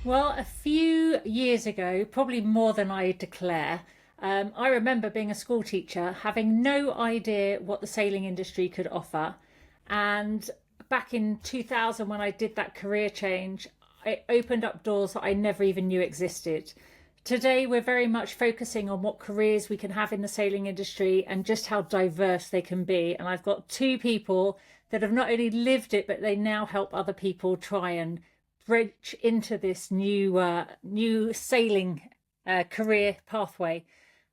Well, a few years ago, probably more than I declare, I remember being a school teacher, having no idea what the sailing industry could offer. And back in 2000, when I did that career change, it opened up doors that I never even knew existed. Today, we're very much focusing on what careers we can have in the sailing industry and just how diverse they can be. And I've got two people that have not only lived it, but they now help other people try and bridge into this new sailing career pathway.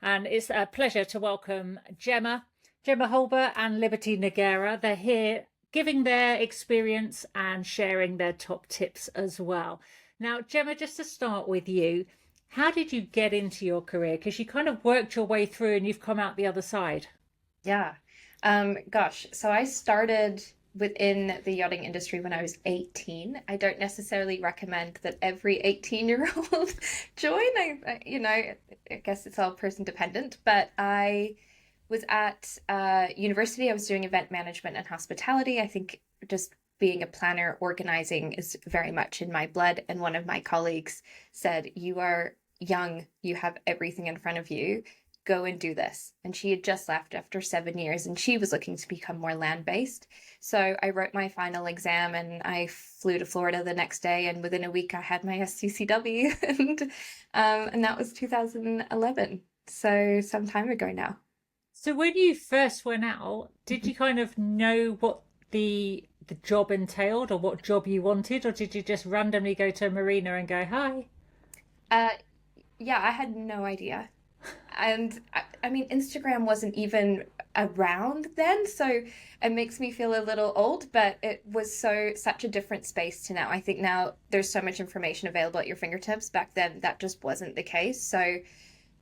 And it's a pleasure to welcome Gemma Holber and Liberty Nagara. They're here giving their experience and sharing their top tips as well. Now, Gemma, just to start with you, how did you get into your career? Because you kind of worked your way through and you've come out the other side. Yeah. Gosh, so I started within the yachting industry when I was 18. I don't necessarily recommend that every 18-year-old join. I guess it's all person dependent, but I was at university. I was doing event management and hospitality. I think just being a planner, organizing is very much in my blood. And one of my colleagues said, "You are young, you have everything in front of you. Go and do this." And she had just left after 7 years and she was looking to become more land-based. So I wrote my final exam and I flew to Florida the next day, and within a week I had my SCCW and that was 2011. So some time ago now. So when you first went out, did you kind of know what the job entailed or what job you wanted, or did you just randomly go to a marina and go, hi? Uh, yeah, I had no idea. And I mean, Instagram wasn't even around then, so it makes me feel a little old, but it was such a different space to now. I think now there's so much information available at your fingertips. Back then, that just wasn't the case. So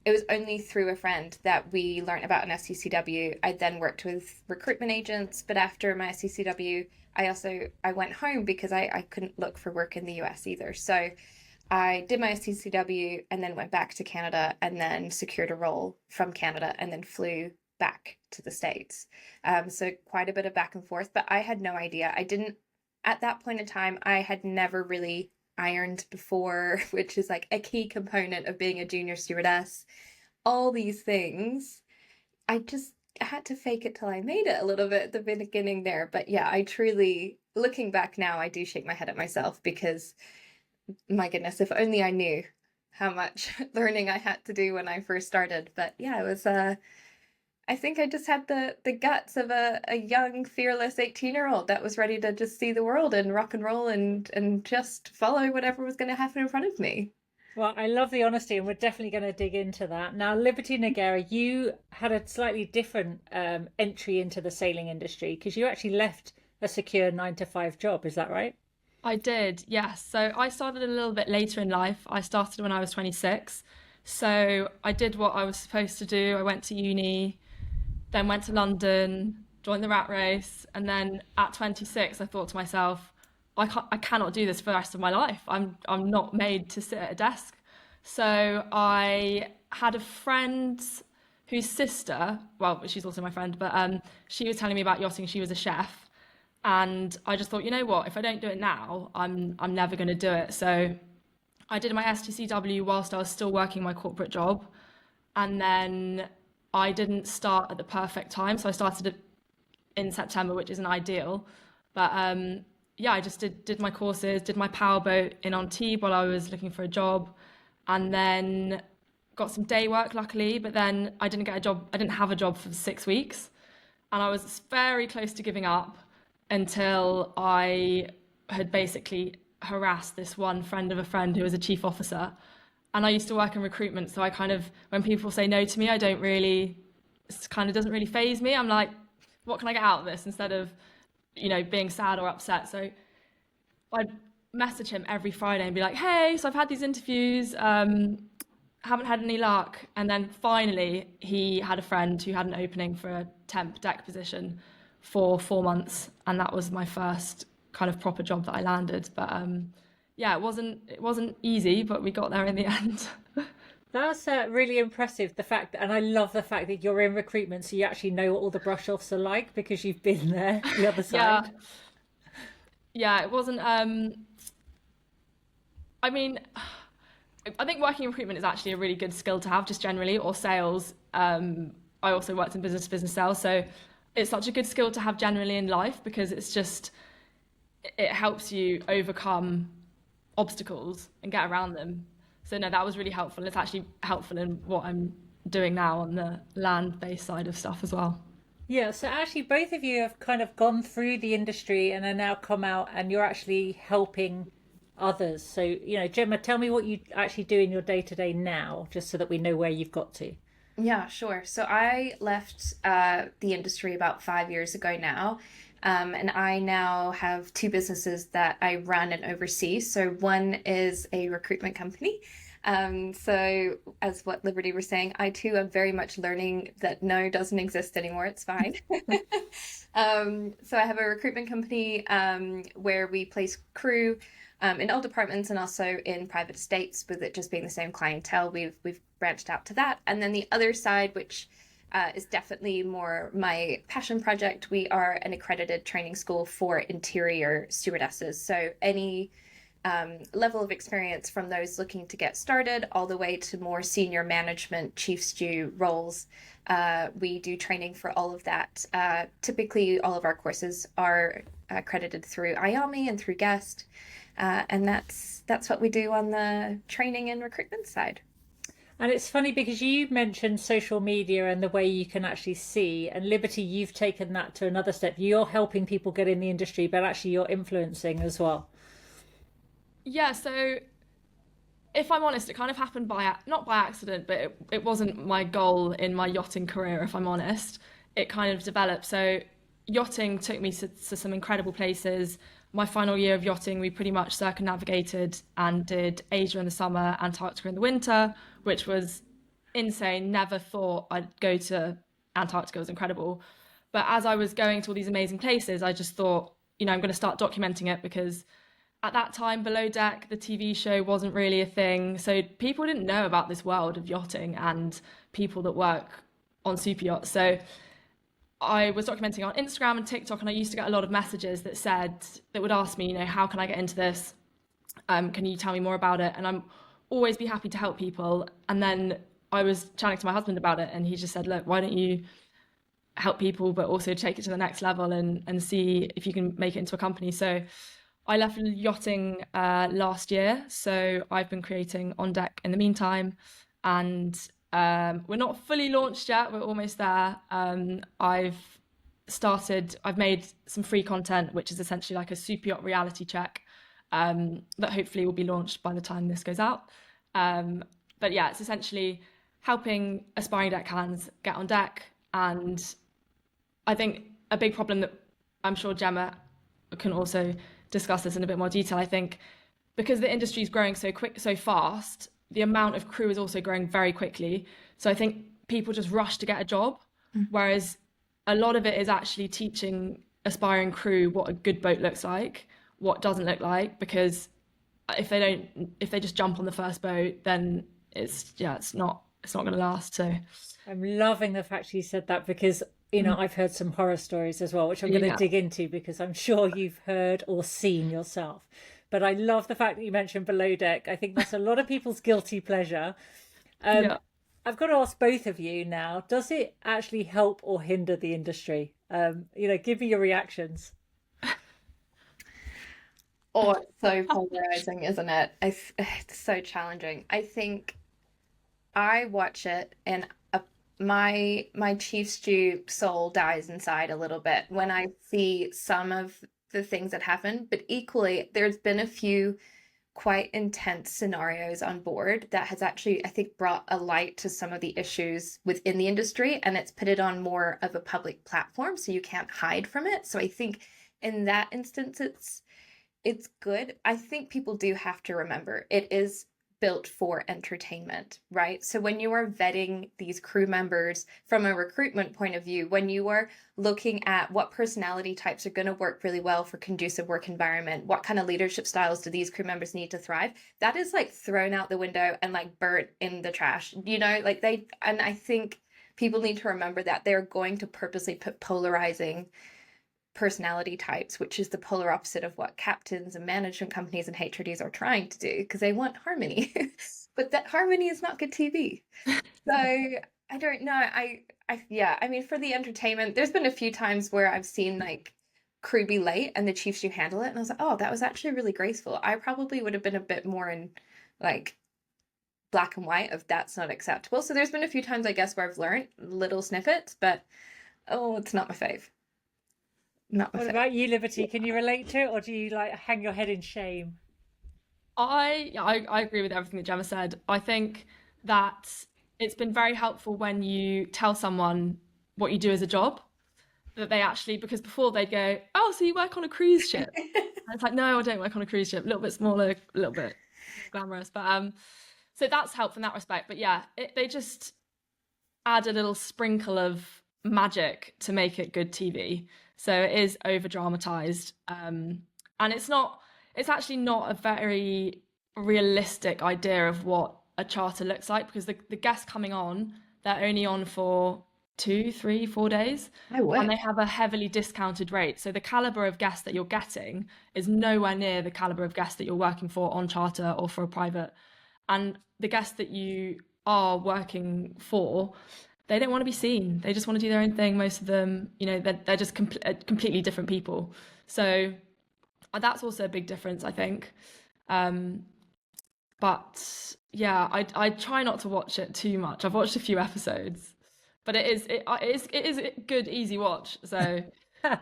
it was only through a friend that we learned about an SCCW. I then worked with recruitment agents, but after my SCCW, I went home because I couldn't look for work in the US either. So I did my STCW and then went back to Canada and then secured a role from Canada and then flew back to the States. So quite a bit of back and forth, but I had no idea. At that point in time, I had never really ironed before, which is like a key component of being a junior stewardess. All these things. I just had to fake it till I made it a little bit at the beginning there. But yeah, I truly, looking back now, I do shake my head at myself because my goodness, if only I knew how much learning I had to do when I first started. But yeah, it was I think I just had the guts of a young, fearless 18-year-old that was ready to just see the world and rock and roll and just follow whatever was going to happen in front of me. Well, I love the honesty, and we're definitely going to dig into that. Now, Liberty Nagara, you had a slightly different entry into the sailing industry because you actually left a secure 9 to 5 job. Is that right? I did, yes. So I started a little bit later in life. I started when I was 26. So I did what I was supposed to do. I went to uni, then went to London, joined the rat race, and then at 26, I thought to myself, I cannot do this for the rest of my life. I'm not made to sit at a desk. So I had a friend whose sister, well, she's also my friend, but she was telling me about yachting. She was a chef, and I just thought, you know what? If I don't do it now, I'm never going to do it. So I did my STCW whilst I was still working my corporate job, and then I didn't start at the perfect time. So I started it in September, which isn't ideal, but yeah, I just did my courses, did my powerboat in Antibes while I was looking for a job, and then got some day work luckily, but then I didn't get a job. I didn't have a job for 6 weeks, and I was very close to giving up until I had basically harassed this one friend of a friend who was a chief officer. And I used to work in recruitment, so I kind of, when people say no to me, it kind of doesn't really faze me. I'm like, what can I get out of this instead of, being sad or upset? So I'd message him every Friday and be like, hey, so I've had these interviews, haven't had any luck. And then finally, he had a friend who had an opening for a temp deck position for 4 months, and that was my first kind of proper job that I landed. But yeah, it wasn't easy, but we got there in the end. That's really impressive. The fact, and I love the fact that you're in recruitment, so you actually know what all the brush offs are like because you've been there, the other Yeah, side. yeah, it wasn't. I mean, I think working in recruitment is actually a really good skill to have just generally, or sales. I also worked in business to business sales, so it's such a good skill to have generally in life because it helps you overcome obstacles and get around them. So no, that was really helpful. It's actually helpful in what I'm doing now on the land-based side of stuff as well. Yeah, so actually, both of you have kind of gone through the industry and are now come out and you're actually helping others. So, Gemma, tell me what you actually do in your day to day now, just so that we know where you've got to. Yeah, sure. So I left the industry about 5 years ago now. And I now have two businesses that I run and oversee. So one is a recruitment company. So as what Liberty was saying, I too am very much learning that no doesn't exist anymore. It's fine. So I have a recruitment company where we place crew in all departments and also in private estates, with it just being the same clientele. We've branched out to that. And then the other side, which is definitely more my passion project. We are an accredited training school for interior stewardesses. So any level of experience from those looking to get started all the way to more senior management, chief stew roles. We do training for all of that. Typically, all of our courses are accredited through IAMI and through Guest. And that's what we do on the training and recruitment side. And it's funny because you mentioned social media and the way you can actually see, and Liberty, you've taken that to another step. You're helping people get in the industry, but actually you're influencing as well. Yeah, so if I'm honest, it kind of happened not by accident, but it wasn't my goal in my yachting career, if I'm honest. It kind of developed. So yachting took me to some incredible places. My final year of yachting, we pretty much circumnavigated and did Asia in the summer, Antarctica in the winter, which was insane. Never thought I'd go to Antarctica. It was incredible. But as I was going to all these amazing places, I just thought, I'm going to start documenting it because at that time, Below Deck, the TV show, wasn't really a thing. So people didn't know about this world of yachting and people that work on super yachts. So I was documenting on Instagram and TikTok, and I used to get a lot of messages that would ask me, how can I get into this? Can you tell me more about it? And I'm always be happy to help people. And then I was chatting to my husband about it, and he just said, look, why don't you help people, but also take it to the next level and see if you can make it into a company. So I left yachting last year. So I've been creating On Deck in the meantime, and we're not fully launched yet. We're almost there. I've made some free content, which is essentially like a super yacht reality check that hopefully will be launched by the time this goes out. But yeah, it's essentially helping aspiring deckhands get on deck. And I think a big problem that I'm sure Gemma can also discuss this in a bit more detail. I think because the industry is growing so fast, the amount of crew is also growing very quickly. So I think people just rush to get a job, whereas a lot of it is actually teaching aspiring crew what a good boat looks like, what doesn't look like, because if they just jump on the first boat, then it's not going to last. So I'm loving the fact you said that because I've heard some horror stories as well, which I'm going to dig into because I'm sure you've heard or seen yourself. But I love the fact that you mentioned Below Deck. I think that's a lot of people's guilty pleasure. I've got to ask both of you now, does it actually help or hinder the industry? Give me your reactions. Oh, it's so polarizing, isn't it? It's so challenging. I think I watch it and my chief stew soul dies inside a little bit when I see some of the things that happen, but equally there's been a few quite intense scenarios on board that has actually, I think, brought a light to some of the issues within the industry, and it's put it on more of a public platform so you can't hide from it. So I think in that instance it's good. I think people do have to remember it is built for entertainment, right? So when you are vetting these crew members from a recruitment point of view, when you are looking at what personality types are going to work really well for conducive work environment, what kind of leadership styles do these crew members need to thrive, that is like thrown out the window and like burnt in the trash, and I think people need to remember that they're going to purposely put polarizing personality types, which is the polar opposite of what captains and management companies and HRDs are trying to do, because they want harmony. But that harmony is not good TV. So I don't know. Yeah, I mean, for the entertainment, there's been a few times where I've seen like crew be late and the chiefs do handle it, and I was like, oh, that was actually really graceful. I probably would have been a bit more in like black and white of that's not acceptable. So there's been a few times, I guess, where I've learned little snippets, but oh, it's not my fave. Not my What fave. about you, Liberty? Can you relate to it, or do you like hang your head in shame? I agree with everything that Gemma said. I think that it's been very helpful when you tell someone what you do as a job, that they actually, because before they'd go, oh, so you work on a cruise ship? And it's like, no, I don't work on a cruise ship. A little bit smaller, a little bit glamorous, but so that's helpful in that respect. But yeah, they just add a little sprinkle of magic to make it good TV. So it is over dramatized, and it's actually not a very realistic idea of what a charter looks like, because the guests coming on, they're only on for 2, 3, 4 days, and they have a heavily discounted rate. So the caliber of guests that you're getting is nowhere near the caliber of guests that you're working for on charter or for a private. And the guests that you are working for, they don't want to be seen. They just want to do their own thing. Most of them, they're just completely different people. So that's also a big difference, I think. But yeah, I try not to watch it too much. I've watched a few episodes, but it is a good, easy watch. So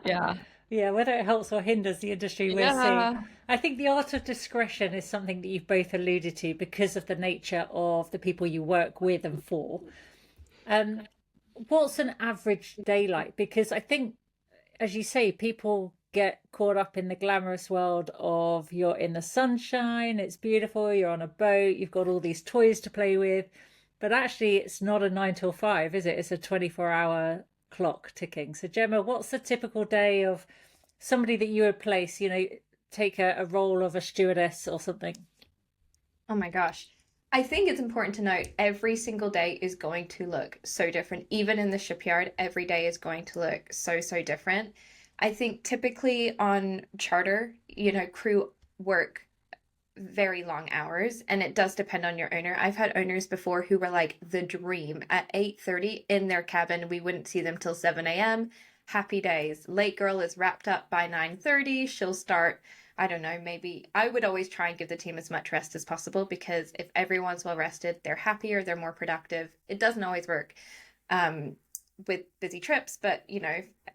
yeah. Yeah, whether it helps or hinders the industry, we'll see. Yeah. I think the art of discretion is something that you've both alluded to because of the nature of the people you work with and for. What's an average day like? Because I think, as you say, people get caught up in the glamorous world of you're in the sunshine, it's beautiful, you're on a boat, you've got all these toys to play with. But actually, it's not a 9 till 5, is it? It's a 24-hour clock ticking. So, Gemma, what's the typical day of somebody that you would place, take a role of a stewardess or something? Oh my gosh. I think it's important to note every single day is going to look so different. Even in the shipyard, every day is going to look so, so different. I think typically on charter, crew work very long hours, and it does depend on your owner. I've had owners before who were like the dream. At 8:30 in their cabin, we wouldn't see them till 7 a.m. Happy days. Late girl is wrapped up by 9:30. She'll start, I don't know, maybe I would always try and give the team as much rest as possible, because if everyone's well rested, they're happier, they're more productive. It doesn't always work with busy trips, but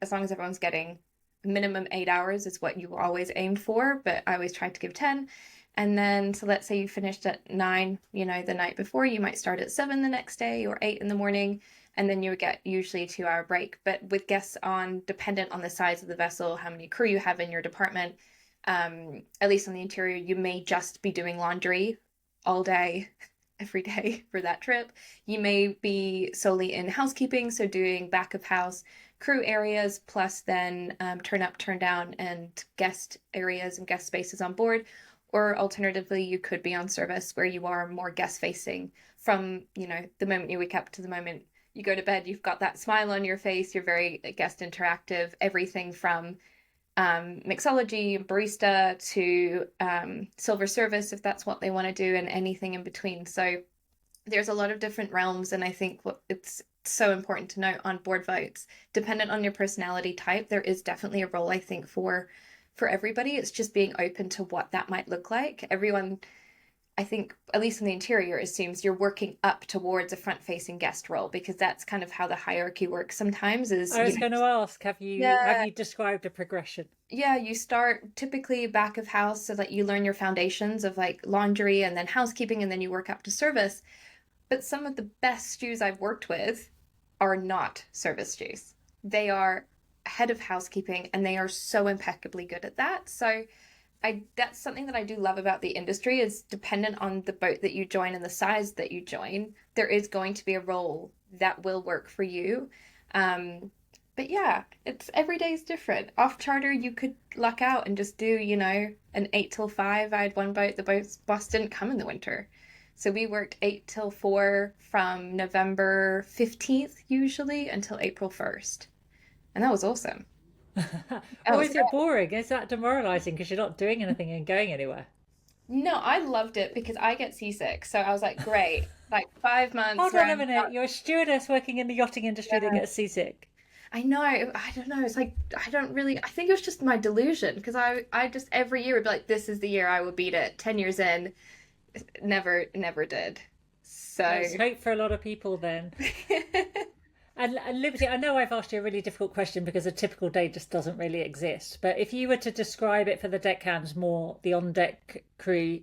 as long as everyone's getting minimum 8 hours is what you always aimed for, but I always tried to give 10. And then, so let's say you finished at 9, the night before, you might start at 7 the next day or 8 in the morning, and then you would get usually a 2-hour break. But with guests on, dependent on the size of the vessel, how many crew you have in your department, at least on the interior, you may just be doing laundry all day, every day for that trip. You may be solely in housekeeping, so doing back of house crew areas, plus then turn up, turn down, and guest areas and guest spaces on board. Or alternatively, you could be on service where you are more guest facing from, the moment you wake up to the moment you go to bed. You've got that smile on your face. You're very guest interactive, everything from mixology, barista to silver service, if that's what they want to do, and anything in between. So there's a lot of different realms, and I think it's so important to note on board votes, dependent on your personality type, there is definitely a role, I think, for everybody. It's just being open to what that might look like. Everyone, I think, at least in the interior, assumes you're working up towards a front-facing guest role, because that's kind of how the hierarchy works sometimes. I was going to ask, have you described a progression? Yeah, you start typically back of house so that you learn your foundations of like laundry and then housekeeping, and then you work up to service. But some of the best stews I've worked with are not service stews. They are head of housekeeping, and they are so impeccably good at that. So that's something that I do love about the industry, is dependent on the boat that you join and the size that you join, there is going to be a role that will work for you. But yeah, it's every day is different. Off charter, you could luck out and just do, an 8 till 5. I had one boat, the boss didn't come in the winter. So we worked 8 till 4 from November 15th usually until April 1st. And that was awesome. Oh, Or it's is it boring? Is that demoralizing because you're not doing anything and going anywhere? No, I loved it because I get seasick. So I was like, great, like 5 months Hold where on a I'm minute. not. You're a stewardess working in the yachting industry that gets seasick. I know, I don't know. It's like I don't really. I think it was just my delusion because I just every year would be like, this is the year I will beat it. 10 years in, never did. So There's hope for a lot of people then. And Liberty, I know I've asked you a really difficult question because a typical day just doesn't really exist. But if you were to describe it for the deckhands more, the on deck crew,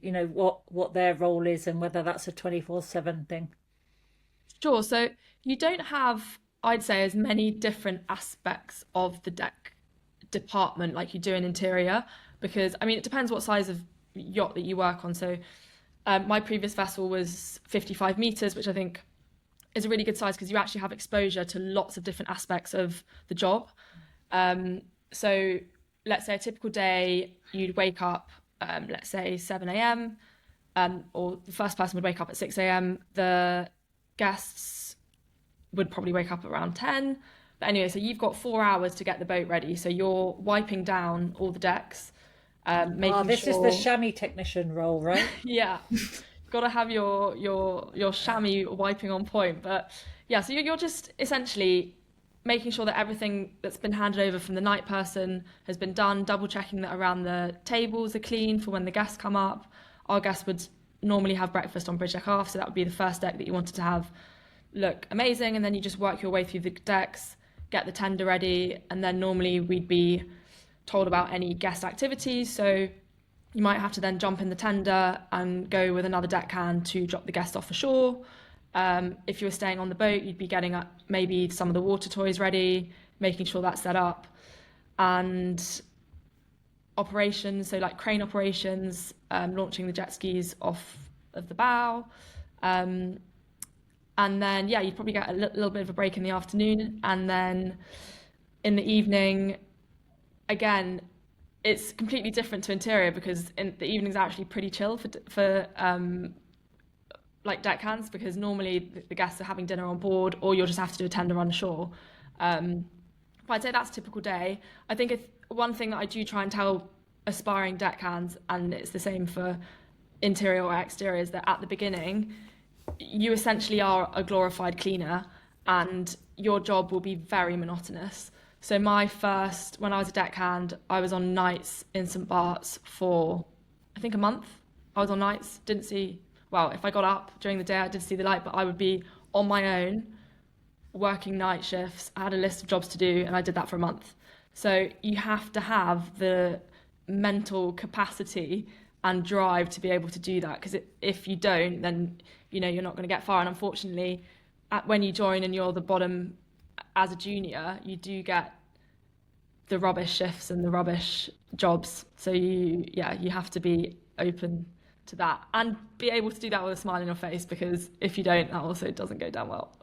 what their role is and whether that's a 24/7 thing. Sure. So you don't have, I'd say, as many different aspects of the deck department like you do in interior, because I mean, it depends what size of yacht that you work on. So my previous vessel was 55 meters, which I think is a really good size because you actually have exposure to lots of different aspects of the job. So let's say a typical day, you'd wake up, let's say 7 a.m., or the first person would wake up at 6 a.m. The guests would probably wake up around 10. But anyway, so you've got 4 hours to get the boat ready. So you're wiping down all the decks, Ah, making this is the sure, chamois technician role, right? yeah, got to have your chamois wiping on point. But yeah, so you're just essentially making sure that everything that's been handed over from the night person has been done, double checking that around the tables are clean for when the guests come up. Our guests would normally have breakfast on bridge deck aft, so that would be the first deck that you wanted to have look amazing, and then you just work your way through the decks, get the tender ready, and then normally we'd be told about any guest activities. So you might have to then jump in the tender and go with another deckhand to drop the guest off ashore. If you were staying on the boat, you'd be getting up maybe some of the water toys ready, making sure that's set up, and operations, so like crane operations, launching the jet skis off of the bow. Um, and then, yeah, you'd probably get a little bit of a break in the afternoon. And then in the evening, again, it's completely different to interior because in the evenings are actually pretty chill for like deckhands because normally the guests are having dinner on board or you'll just have to do a tender on shore. Um, but I'd say that's a typical day. I think one thing that I do try and tell aspiring deckhands, and it's the same for interior or exterior, is that at the beginning, you essentially are a glorified cleaner and your job will be very monotonous. So when I was a deckhand, I was on nights in St. Bart's for, I think, a month. I was on nights, didn't see, well, if I got up during the day, I did see the light, but I would be on my own, working night shifts. I had a list of jobs to do, and I did that for a month. So you have to have the mental capacity and drive to be able to do that, because if you don't, then you're not going to get far. And unfortunately, when you join and you're the bottom as a junior, you do get the rubbish shifts and the rubbish jobs. So you have to be open to that and be able to do that with a smile on your face, because if you don't, that also doesn't go down well.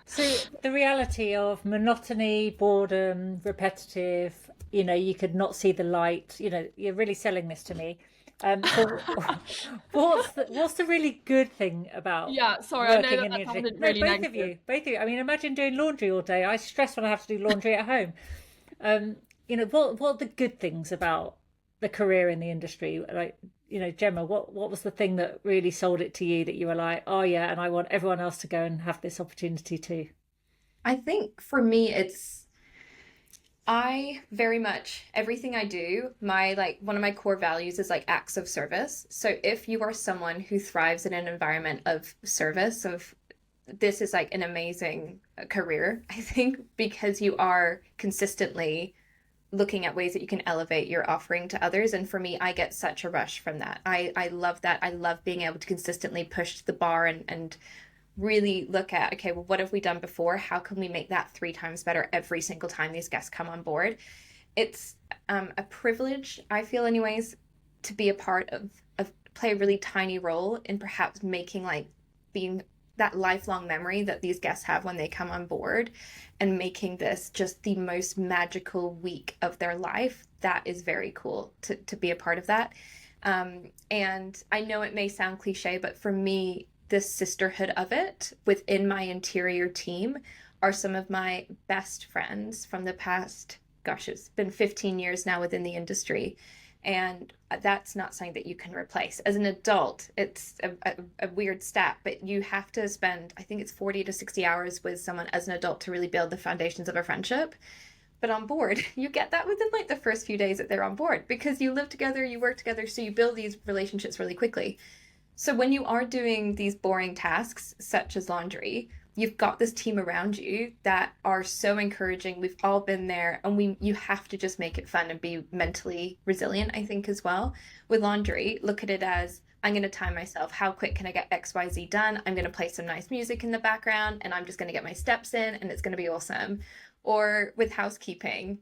So the reality of monotony, boredom, repetitive, you could not see the light, you're really selling this to me. So what's the really good thing about Yeah, sorry, I know working that in the that industry? sounded No, really both of negative. you, both of you. I mean, imagine doing laundry all day. I stress when I have to do laundry at home. What are the good things about the career in the industry? Like, Gemma, what was the thing that really sold it to you that you were like, oh yeah, and I want everyone else to go and have this opportunity too? I think for me, I very much everything I do, my like one of my core values is like acts of service. So if you are someone who thrives in an environment of service, this is like an amazing career, I think, because you are consistently looking at ways that you can elevate your offering to others. And for me, I get such a rush from that. I love that. I love being able to consistently push the bar and really look at, okay, well, what have we done before? How can we make that 3 times better every single time these guests come on board? It's a privilege, I feel anyways, to be a part of play a really tiny role in perhaps making like being that lifelong memory that these guests have when they come on board and making this just the most magical week of their life. That is very cool to be a part of that. And I know it may sound cliche, but for me, the sisterhood of it within my interior team are some of my best friends from the past gosh, it's been 15 years now within the industry. And that's not something that you can replace. As an adult, it's a weird stat, but you have to spend, I think it's 40 to 60 hours with someone as an adult to really build the foundations of a friendship. But on board, you get that within like the first few days that they're on board, because you live together, you work together, so you build these relationships really quickly. So when you are doing these boring tasks, such as laundry, you've got this team around you that are so encouraging. We've all been there, and you have to just make it fun and be mentally resilient, I think, as well. With laundry, look at it as, I'm going to time myself. How quick can I get XYZ done? I'm going to play some nice music in the background, and I'm just going to get my steps in, and it's going to be awesome. Or with housekeeping,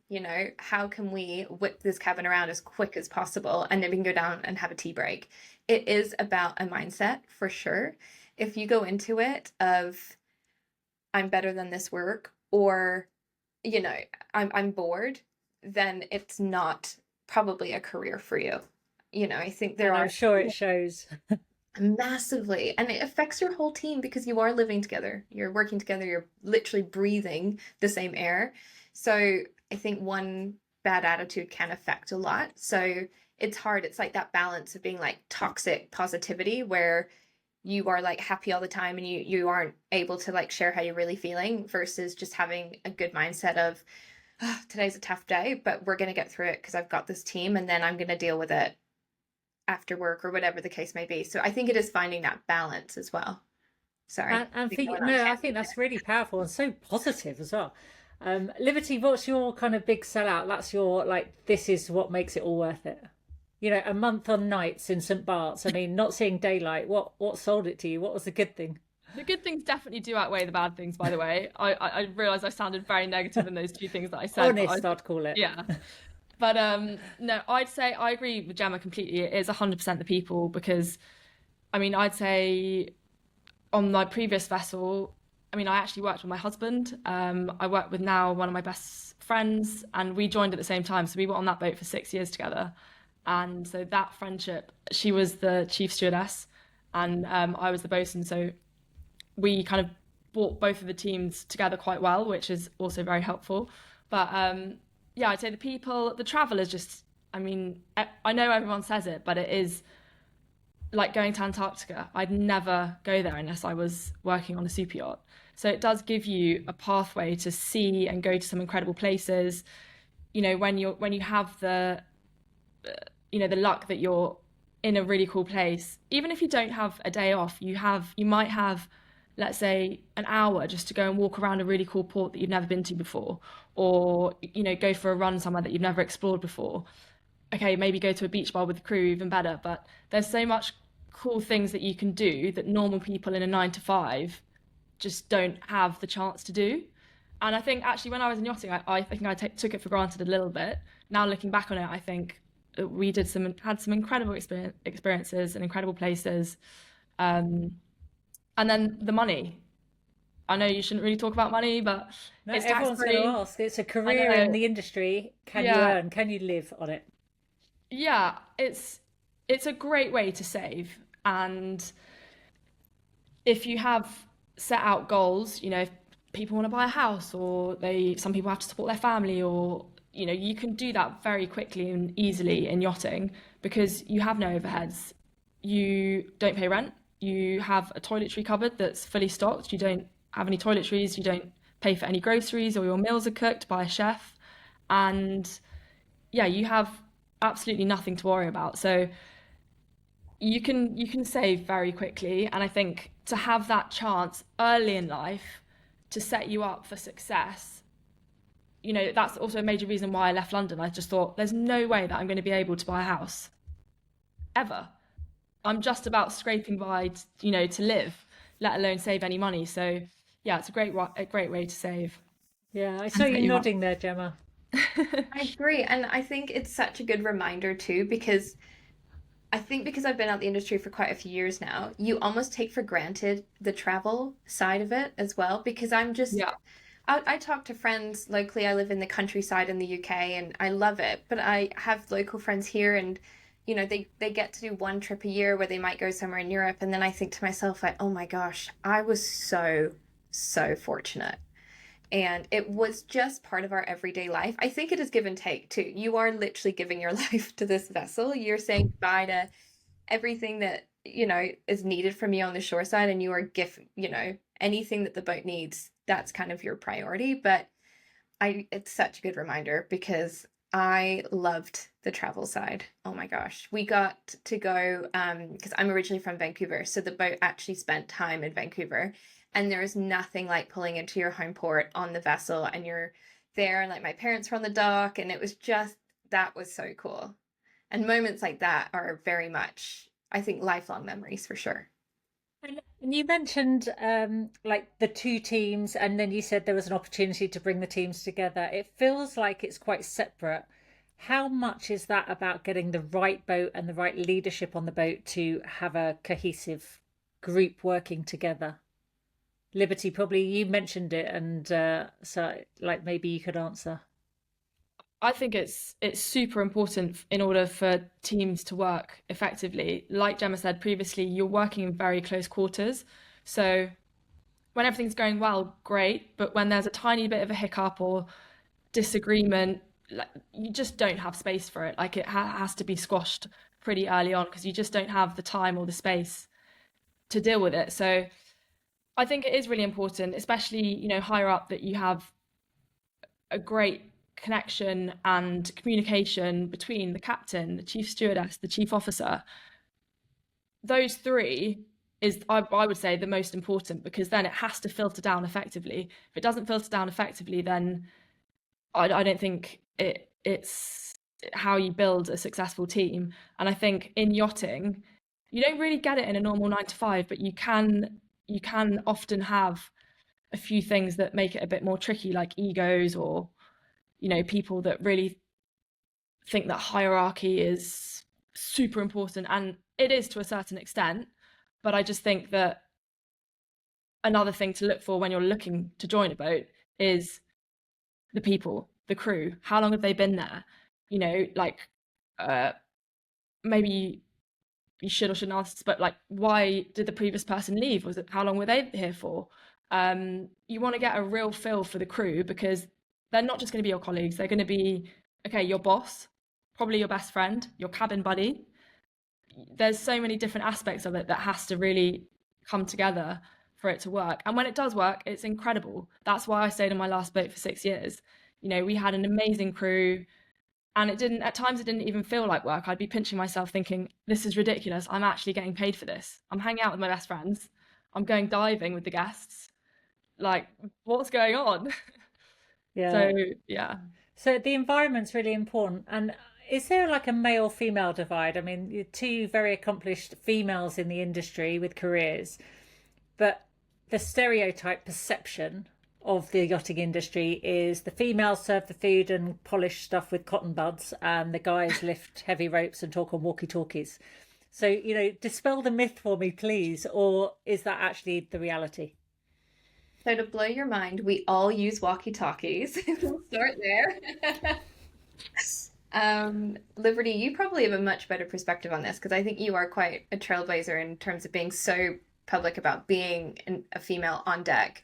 how can we whip this cabin around as quick as possible, and then we can go down and have a tea break? It is about a mindset, for sure. If you go into it of, I'm better than this work, or, I'm bored, then it's not probably a career for you. I think there And are I'm sure it shows. massively, and it affects your whole team, because you are living together, you're working together, you're literally breathing the same air. So I think one bad attitude can affect a lot. So it's hard. It's like that balance of being like toxic positivity, where you are like happy all the time and you aren't able to like share how you're really feeling, versus just having a good mindset of, oh, today's a tough day, but we're going to get through it because I've got this team, and then I'm going to deal with it after work, or whatever the case may be. So I think it is finding that balance as well. Sorry. And no, I think that's really powerful and so positive as well. Liberty, what's your kind of big sellout? That's your, like, this is what makes it all worth it. A month on nights in St. Bart's. I mean, not seeing daylight. What sold it to you? What was the good thing? The good things definitely do outweigh the bad things, by the way. I realised I sounded very negative in those two things that I said. Honest, I'd call it. Yeah. But no, I'd say I agree with Gemma completely. It is 100% the people, because, I mean, I'd say on my previous vessel, I mean, I actually worked with my husband. I work with now one of my best friends, and we joined at the same time. So we were on that boat for 6 years together. And so that friendship, she was the chief stewardess and I was the bosun. So we kind of brought both of the teams together quite well, which is also very helpful. But yeah, I'd say the people, the travel is just, I mean, I know everyone says it, but it is like going to Antarctica. I'd never go there unless I was working on a super yacht. So it does give you a pathway to see and go to some incredible places. When you have the the luck that you're in a really cool place, even if you don't have a day off, you might have, let's say, an hour just to go and walk around a really cool port that you've never been to before, or go for a run somewhere that you've never explored before. Okay, maybe go to a beach bar with the crew, even better. But there's so much cool things that you can do that normal people in a 9 to 5 just don't have the chance to do. And I think actually when I was in yachting, I think I took it for granted a little bit. Now looking back on it, I think we had some incredible experiences and incredible places. And then the money. I know you shouldn't really talk about money, but No, it's everyone's going tax-free. to ask. It's a career in the industry. Can you Yeah. earn? Can you live on it? Yeah, it's a great way to save. And if you have set out goals, if people want to buy a house, or some people have to support their family, or you can do that very quickly and easily in yachting, because you have no overheads. You don't pay rent. You have a toiletry cupboard that's fully stocked. You don't have any toiletries. You don't pay for any groceries, or your meals are cooked by a chef. And yeah, you have absolutely nothing to worry about. So you can save very quickly. And I think to have that chance early in life to set you up for success, that's also a major reason why I left London. I just thought, there's no way that I'm going to be able to buy a house ever. I'm just about scraping by, to live, let alone save any money. So yeah, it's a great way to save. Yeah, I saw you nodding there, Gemma. I agree. And I think it's such a good reminder too, because I think because I've been out the industry for quite a few years now, you almost take for granted the travel side of it as well, because I'm just, Yeah. I talk to friends locally. I live in the countryside in the UK and I love it, but I have local friends here, and they get to do one trip a year where they might go somewhere in Europe, and then I think to myself like, oh my gosh, I was so fortunate And it was just part of our everyday life. I think it is give and take too. You are literally giving your life to this vessel. You're saying goodbye to everything that, is needed from you on the shore side, and you are anything that the boat needs, that's kind of your priority. But it's such a good reminder because I loved the travel side. Oh my gosh. We got to go, because I'm originally from Vancouver, so the boat actually spent time in Vancouver. And there is nothing like pulling into your home port on the vessel and you're there, and like my parents were on the dock, and it was just, that was so cool. And moments like that are very much, I think, lifelong memories for sure. And you mentioned like the two teams, and then you said there was an opportunity to bring the teams together. It feels like it's quite separate. How much is that about getting the right boat and the right leadership on the boat to have a cohesive group working together? Liberty, probably you mentioned it, and so like maybe you could answer. I think it's super important in order for teams to work effectively. Like Gemma said previously, you're working in very close quarters. So when everything's going well, great. But when there's a tiny bit of a hiccup or disagreement, like, you just don't have space for it. Like it has to be squashed pretty early on because you just don't have the time or the space to deal with it. So I think it is really important, especially, higher up, that you have a great connection and communication between the captain, the chief stewardess, the chief officer. Those three is, I would say, the most important, because then it has to filter down effectively. If it doesn't filter down effectively, then I don't think it's how you build a successful team. And I think in yachting, you don't really get it in a normal 9 to 5, but you can often have a few things that make it a bit more tricky, like egos, or people that really think that hierarchy is super important, and it is to a certain extent. But I just think that another thing to look for when you're looking to join a boat is the people, the crew. How long have they been there? Maybe you should or shouldn't ask, but like, why did the previous person leave? Was it, how long were they here for? You want to get a real feel for the crew, because they're not just going to be your colleagues. They're going to be, okay, your boss, probably your best friend, your cabin buddy. There's so many different aspects of it that has to really come together for it to work. And when it does work, it's incredible. That's why I stayed on my last boat for 6 years. We had an amazing crew, and at times it didn't even feel like work. I'd be pinching myself thinking, this is ridiculous. I'm actually getting paid for this. I'm hanging out with my best friends. I'm going diving with the guests. Like, what's going on? Yeah. So, yeah. So the environment's really important. And is there like a male female divide? I mean, you're two very accomplished females in the industry with careers, but the stereotype perception of the yachting industry is the females serve the food and polish stuff with cotton buds, and the guys lift heavy ropes and talk on walkie-talkies. So, dispel the myth for me, please, or is that actually the reality? So to blow your mind, we all use walkie-talkies. We'll start there. Liberty, you probably have a much better perspective on this because I think you are quite a trailblazer in terms of being so public about being a female on deck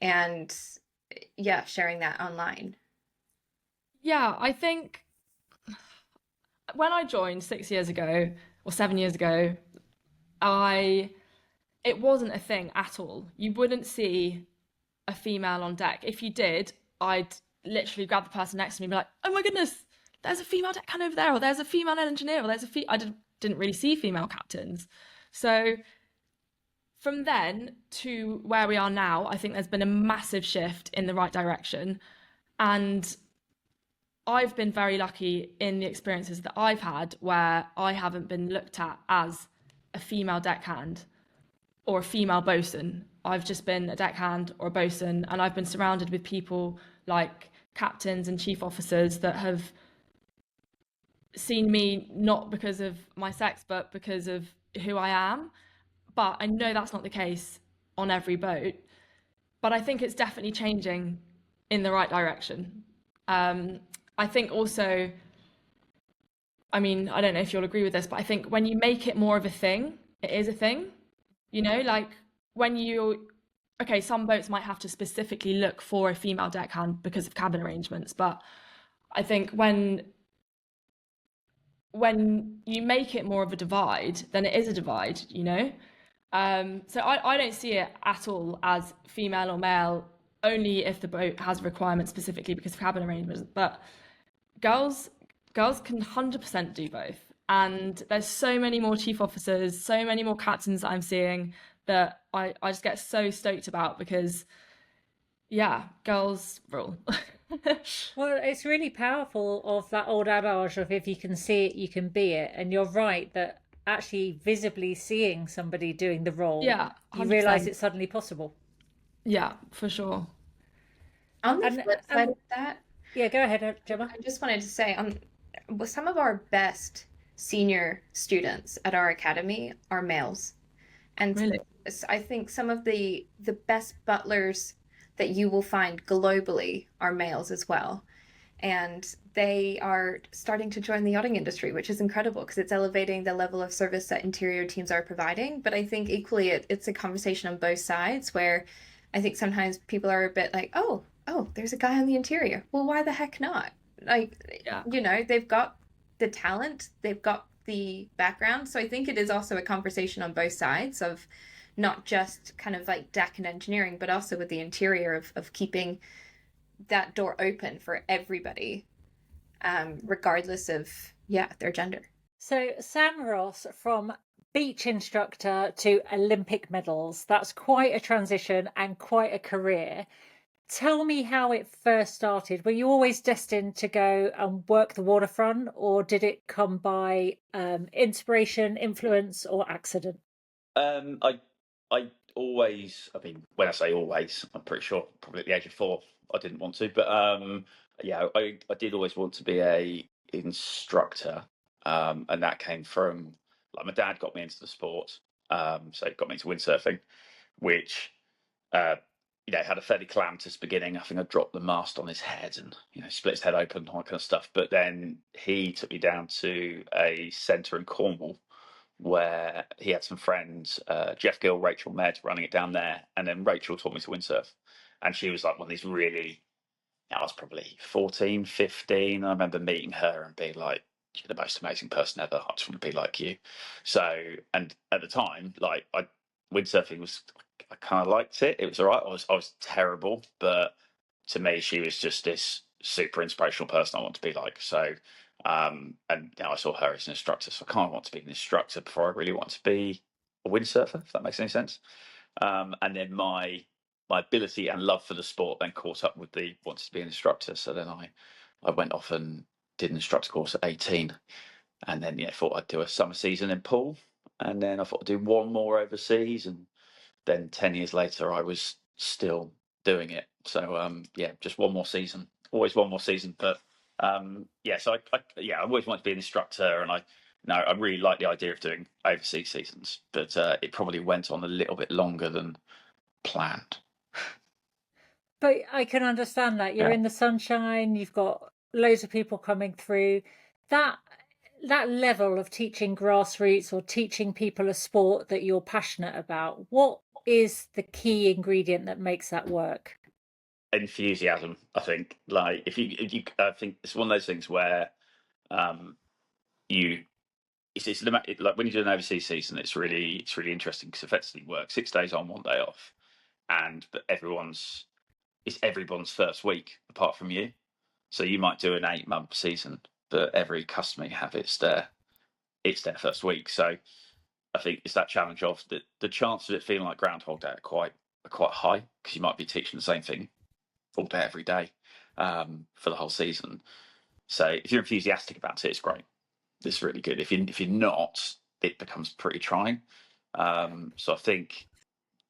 and, yeah, sharing that online. Yeah, I think when I joined 6 years ago or 7 years ago, it wasn't a thing at all. You wouldn't see a female on deck. If you did, I'd literally grab the person next to me and be like, oh my goodness, there's a female deckhand over there, or there's a female engineer, or I didn't really see female captains. So from then to where we are now, I think there's been a massive shift in the right direction. And I've been very lucky in the experiences that I've had where I haven't been looked at as a female deckhand or a female bosun. I've just been a deckhand or a bosun, and I've been surrounded with people like captains and chief officers that have seen me not because of my sex, but because of who I am. But I know that's not the case on every boat. But I think it's definitely changing in the right direction. I think also, I mean, I don't know if you'll agree with this, but I think when you make it more of a thing, it is a thing. Like when okay, some boats might have to specifically look for a female deckhand because of cabin arrangements, but I think when you make it more of a divide, then it is a divide, you know? So I don't see it at all as female or male, only if the boat has a requirement specifically because of cabin arrangements. But girls girls can 100% do both. And there's so many more chief officers, so many more captains that I'm seeing that I just get so stoked about because yeah, girls rule. Well, it's really powerful of that old adage of if you can see it, you can be it. And you're right that actually visibly seeing somebody doing the role, Yeah, you realize 100%. it's suddenly possible. Yeah, for sure. On the And flip side of that, yeah, go ahead, Gemma. I just wanted to say, some of our best senior students at our academy are males. And Really. I think some of the best butlers that you will find globally are males as well. And they are starting to join the yachting industry, which is incredible because it's elevating the level of service that interior teams are providing. But I think equally it's a conversation on both sides where I think sometimes people are a bit like, oh, there's a guy on the interior. Well, why the heck not? Like, Yeah. they've got the talent, they've got the background. So I think it is also a conversation on both sides of not just kind of like deck and engineering, but also with the interior of keeping that door open for everybody, regardless of, yeah, their gender. So, Sam Ross, from beach instructor to Olympic medals, that's quite a transition and quite a career. Tell me how it first started. Were you always destined to go and work the waterfront, or did it come by inspiration, influence, or accident? I always, I mean, when I say always, I'm pretty sure probably at the age of 4, I didn't want to, but yeah, I did always want to be a instructor, and that came from like my dad got me into the sport, so he got me into windsurfing, which uh, had a fairly calamitous beginning. I think I dropped the mast on his head and split his head open, all that kind of stuff. But then he took me down to a centre in Cornwall where he had some friends, Jeff Gill, Rachel Med, running it down there. And then Rachel taught me to windsurf. And she was like one of these really, I was probably 14, 15. I remember meeting her and being like, you're the most amazing person ever. I just want to be like you. So, and at the time, like, windsurfing was, I kind of liked it. It was all right. I was terrible, but to me, she was just this super inspirational person I want to be like. So, and I saw her as an instructor, so I kind of want to be an instructor before I really want to be a windsurfer, if that makes any sense. And then my ability and love for the sport then caught up with the wanting to be an instructor. So then I went off and did an instructor course at 18, and then thought I'd do a summer season in pool, and then I thought I'd do one more overseas, and then 10 years later I was still doing it. So yeah, just one more season, always one more season. But yeah, so I always wanted to be an instructor, and I really like the idea of doing overseas seasons, but it probably went on a little bit longer than planned. But I can understand that you're Yeah. in the sunshine, you've got loads of people coming through. That that level of teaching grassroots or teaching people a sport that you're passionate about, what is the key ingredient that makes that work? Enthusiasm, I think. Like if you I think it's one of those things where um you like when you do an overseas season, it's really interesting because effectively you work 6 days on, 1 day off, and but it's everyone's first week apart from you. So you might do an 8-month season, but every customer you have, it's their first week. So I think it's that challenge of the chance of it feeling like Groundhog Day are quite high because you might be teaching the same thing all day every day for the whole season. So if you're enthusiastic about it, it's great. It's really good. If you're not, it becomes pretty trying. So I think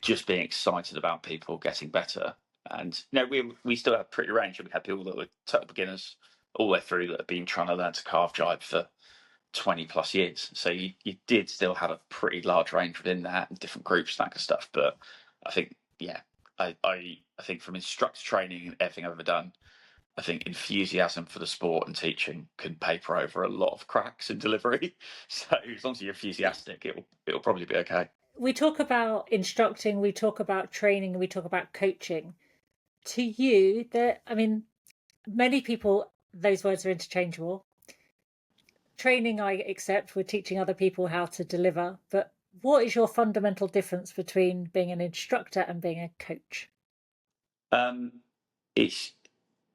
just being excited about people getting better, and we still have pretty range. We had people that were total beginners all the way through that have been trying to learn to carve jibe for 20 plus years. So you did still have a pretty large range within that and different groups, that kind of stuff. But I think, yeah, I think from instructor training and everything I've ever done, I think enthusiasm for the sport and teaching can paper over a lot of cracks in delivery. So as long as you're enthusiastic, it'll probably be okay. we talk about instructing, we talk about training, and we talk about coaching. To you, I mean, many people, those words are interchangeable. Training, I accept, we're teaching other people how to deliver, but what is your fundamental difference between being an instructor and being a coach? Um, it's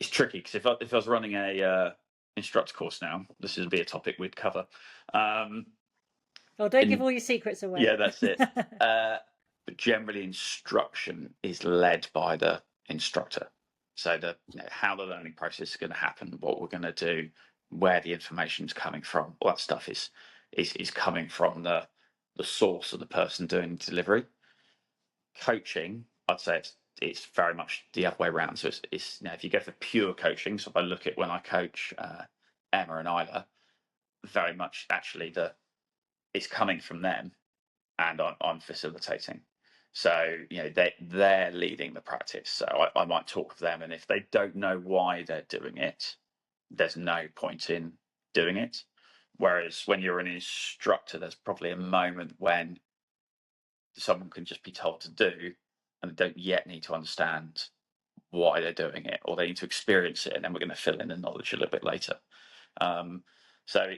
tricky because if I was running a instructor course now, this would be a topic we'd cover. Oh, don't give And all your secrets away. yeah, that's it. But generally, instruction is led by the instructor. So how the learning process is going to happen, what we're going to do, where the information is coming from, all that stuff is coming from the source of the person doing delivery. Coaching, I'd say it's very much the other way around. So it's if you go for pure coaching, so if I look at when I coach Emma and Isla, very much actually it's coming from them, and I'm facilitating. So they're leading the practice. So I might talk with them, and if they don't know why they're doing it, there's no point in doing it. Whereas when you're an instructor, there's probably a moment when someone can just be told to do, and they don't yet need to understand why they're doing it, or they need to experience it, and then we're going to fill in the knowledge a little bit later. So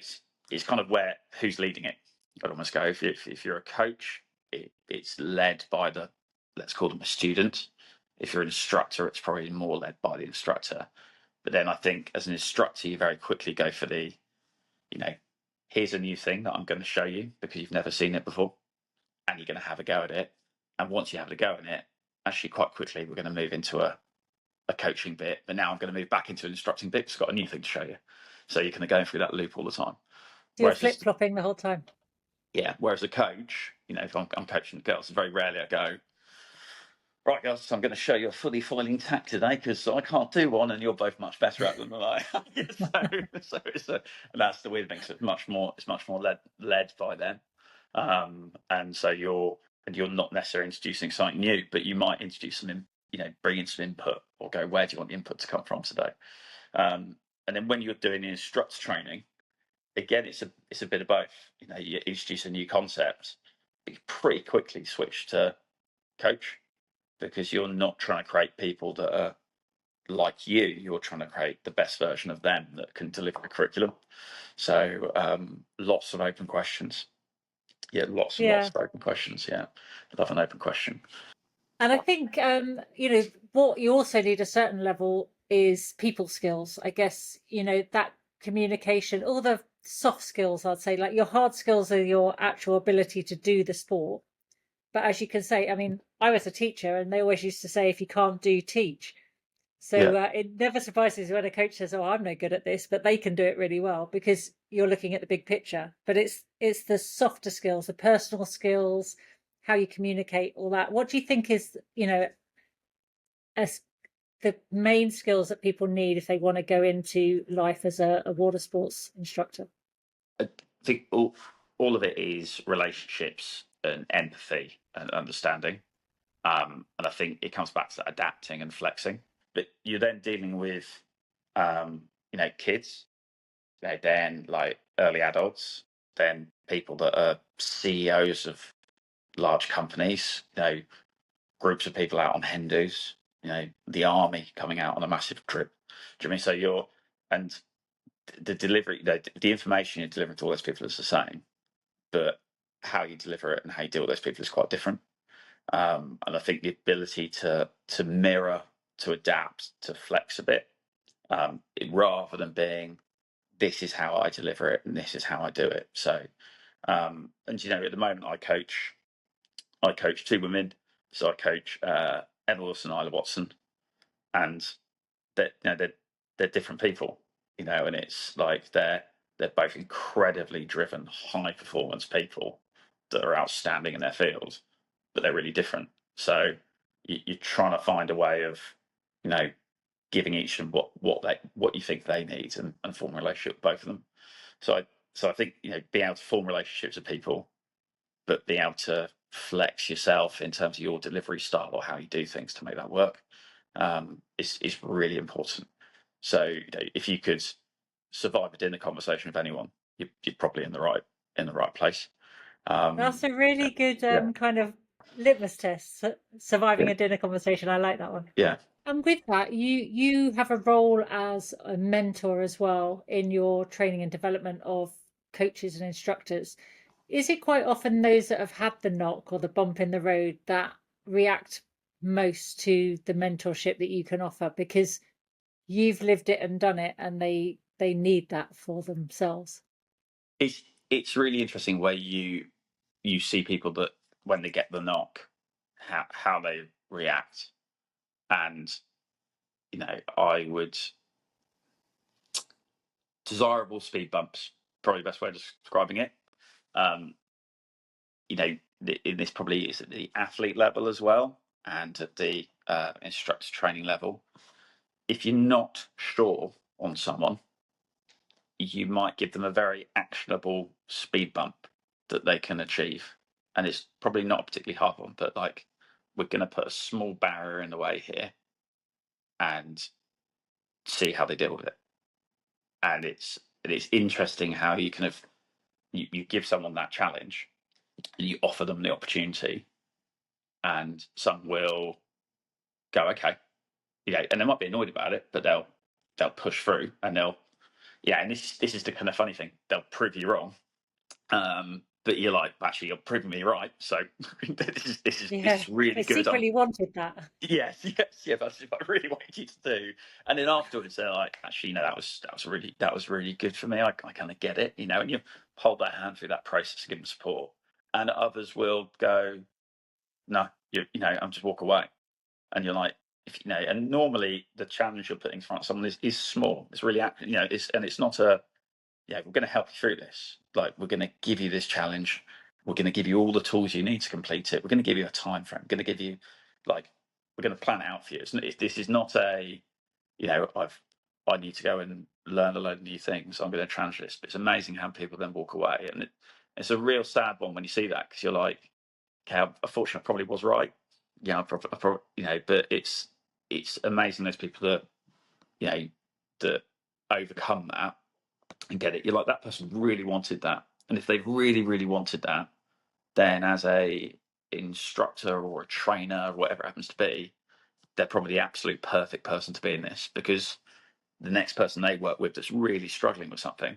it's kind of who's leading it. I'd almost go if you're a coach, it's led by let's call them a student. If you're an instructor, it's probably more led by the instructor. But then I think as an instructor, you very quickly go for here's a new thing that I'm going to show you because you've never seen it before, and you're going to have a go at it. And once you have a go at it, actually quite quickly we're going to move into a coaching bit. But now I'm going to move back into an instructing bit because I've got a new thing to show you. So you're kind of going through that loop all the time. So you're flip-flopping the whole time. Yeah. Whereas a coach, if I'm coaching the girls, very rarely I go, right, girls, so I'm going to show you a fully foiling tack today because I can't do one, and you're both much better at them than I am. And that's the weird thing. So it's much more led by them, and so you're not necessarily introducing something new, but you might introduce some, bring in some input, or go, where do you want the input to come from today? And then when you're doing instructor training, again, it's a bit of both. You introduce a new concept, but you pretty quickly switch to coach, because you're not trying to create people that are like you. You're trying to create the best version of them that can deliver the curriculum. So lots of open questions. Yeah, lots and lots of open questions. Yeah, I love an open question. And I think, what you also need a certain level is people skills. I guess, that communication, all the soft skills, I'd say, like your hard skills are your actual ability to do the sport. But as you can say, I mean, I was a teacher and they always used to say, if you can't do, teach. So it never surprises me when a coach says, oh, I'm no good at this, but they can do it really well because you're looking at the big picture. But it's the softer skills, the personal skills, how you communicate, all that. What do you think is, as the main skills that people need if they want to go into life as a water sports instructor? I think all of it is relationships and empathy and understanding. And I think it comes back to adapting and flexing. But you're then dealing with, kids, then like early adults, then people that are CEOs of large companies, groups of people out on Hindus, the army coming out on a massive trip. Do you mean so and the delivery, the information you're delivering to all those people is the same, but how you deliver it and how you deal with those people is quite different. And I think the ability to mirror, to adapt, to flex a bit, rather than being, this is how I deliver it and this is how I do it. So, and at the moment I coach two women. So I coach Emma Wilson and Isla Watson, and they're different people, and it's like they're both incredibly driven, high performance people that are outstanding in their field, but they're really different. So you're trying to find a way of, giving each of them what you think they need, and form a relationship with both of them. So I think being able to form relationships with people, but being able to flex yourself in terms of your delivery style or how you do things to make that work, is really important. So if you could survive a dinner conversation with anyone, you're probably in the right place. That's a really good Yeah. kind of litmus test. Surviving Yeah. a dinner conversation. I like that one. Yeah. And with that, you have a role as a mentor as well in your training and development of coaches and instructors. Is it quite often those that have had the knock or the bump in the road that react most to the mentorship that you can offer because you've lived it and done it, and they need that for themselves? It's really interesting where you see people that when they get the knock, how they react, and I would desirable speed bumps, probably the best way of describing it. Um, this probably is at the athlete level as well, and at the instructor training level. If you're not sure on someone, you might give them a very actionable speed bump that they can achieve. And it's probably not a particularly hard one, but like, we're going to put a small barrier in the way here and see how they deal with it. And it's interesting how you kind of you give someone that challenge and you offer them the opportunity, and some will go, okay, and they might be annoyed about it, but they'll push through, and and this is the kind of funny thing, they'll prove you wrong. But you're like, actually, you're proving me right. So this Yeah, is really they good. secretly wanted that. Yes, yeah. That's what I really wanted you to do. And then afterwards, they're like, actually, that was really good for me. I kind of get it, And you hold their hand through that process, give them support. And others will go, no, I'm just walk away. And you're like, and normally the challenge you're putting in front of someone is small. It's really, it's not we're going to help you through this. Like, we're going to give you this challenge. We're going to give you all the tools you need to complete it. We're going to give you a time frame. We're going to give you, we're going to plan it out for you. This is not I need to go and learn a load of new things. I'm going to translate this. But it's amazing how people then walk away, and it's a real sad one when you see that, because you're like, okay, unfortunately, I probably was right. But it's amazing those people that that overcome that and get it. You're like, that person really wanted that, and if they really, really wanted that, then as a instructor or a trainer or whatever it happens to be, they're probably the absolute perfect person to be in this, because the next person they work with that's really struggling with something,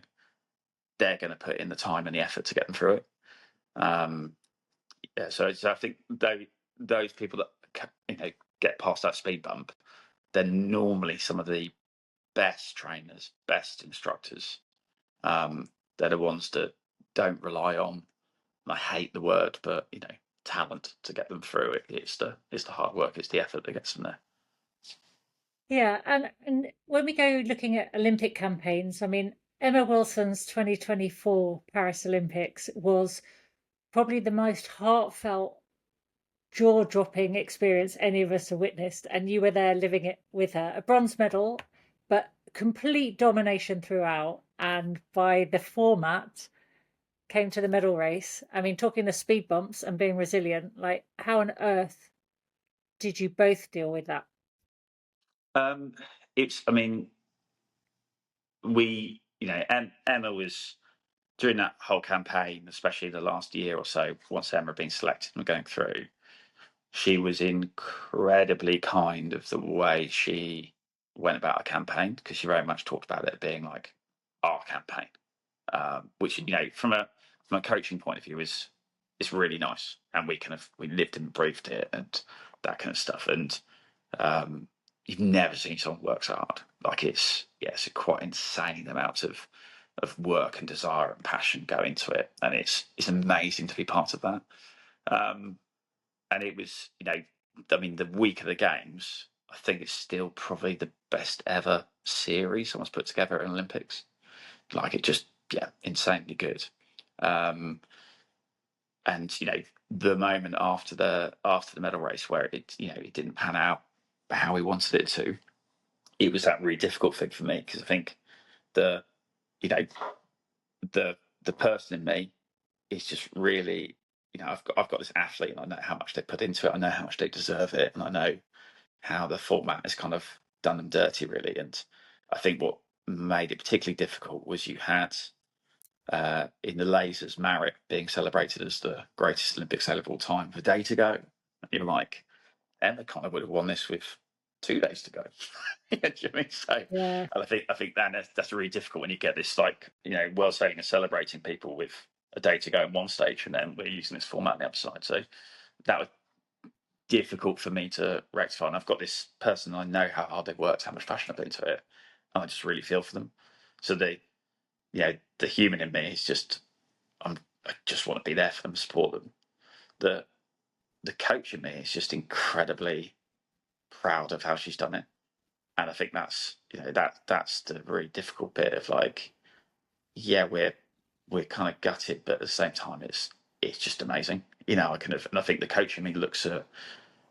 they're going to put in the time and the effort to get them through it. So I think those people that get past that speed bump, they're normally some of the best trainers, best instructors. They're the ones that don't rely on, I hate the word, but talent to get them through it. It's the hard work, it's the effort that gets them there. Yeah, and when we go looking at Olympic campaigns, I mean, Emma Wilson's 2024 Paris Olympics was probably the most heartfelt, jaw-dropping experience any of us have witnessed, and you were there living it with her. A bronze medal, but complete domination throughout, and by the format came to the medal race. I mean, talking the speed bumps and being resilient, like how on earth did you both deal with that? I mean, and Emma was, during that whole campaign, especially the last year or so, once Emma had been selected and going through, she was incredibly kind of the way she went about a campaign, because she very much talked about it being like our campaign, which from a coaching point of view is really nice, and we lived and breathed it and that kind of stuff. And you've never seen someone work so hard. Like, it's a quite insane amount of work and desire and passion go into it, and it's amazing to be part of that. And it was, I mean, the week of the games, I think it's still probably the best ever series someone's put together at an Olympics. Like, it just, insanely good. And the moment after the medal race where it didn't pan out how we wanted it to, it was that really difficult thing for me, because I think the you know the person in me is just really, I've got this athlete, and I know how much they put into it, I know how much they deserve it, and I know how the format has kind of done them dirty, really. And I think what made it particularly difficult was you had in the lasers, Marek being celebrated as the greatest Olympic sailor of all time with a day to go. You're like, Emma kind of would have won this with 2 days to go. You know what I mean? So, Yeah. and I think that's really difficult when you get this, like, world sailing is celebrating people with a day to go in one stage, and then we're using this format on the other side. So that was difficult for me to rectify. And I've got this person, I know how hard they've worked, how much passion I've put into it, and I just really feel for them. So the human in me is just, I just want to be there for them, support them. The coach in me is just incredibly proud of how she's done it, and I think that's that's the really difficult bit of, like, yeah, we're kind of gutted, but at the same time, it's just amazing. And I think the coach in me looks at